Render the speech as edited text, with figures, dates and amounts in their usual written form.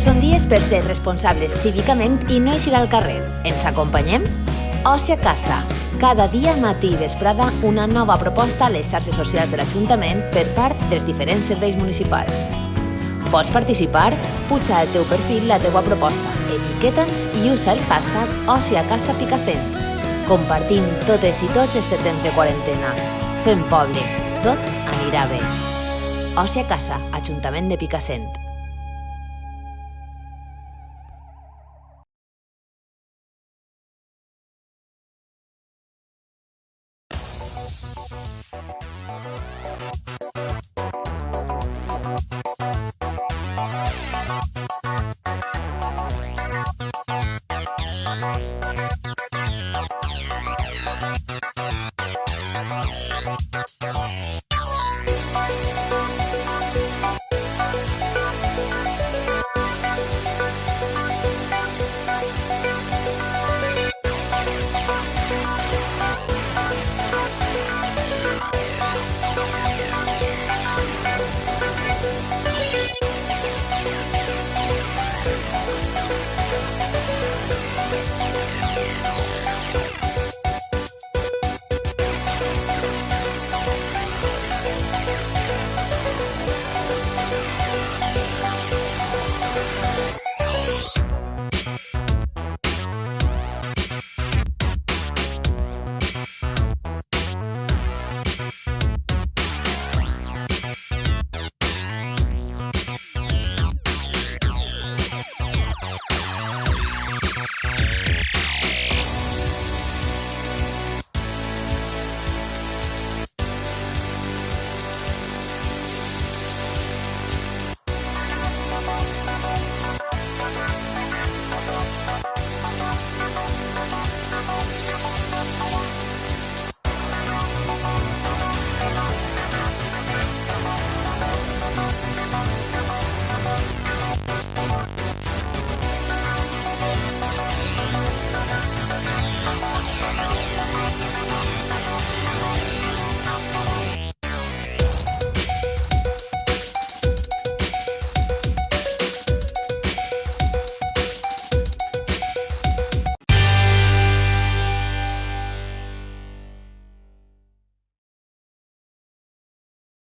Són dies per ser responsables cívicament i no eixir al carrer. Ens acompanyem? Oci a casa. Cada dia, matí i vesprada, una nova proposta a les xarxes socials de l'Ajuntament per part dels diferents serveis municipals. Pots participar? Puja al teu perfil la teua proposta, etiqueta'ns i usa el hashtag #OciACasaPicassent. Compartim totes i tots este temps de quarantena. Fem poble. Tot anirà bé. Oci a casa, Ajuntament de Picassent.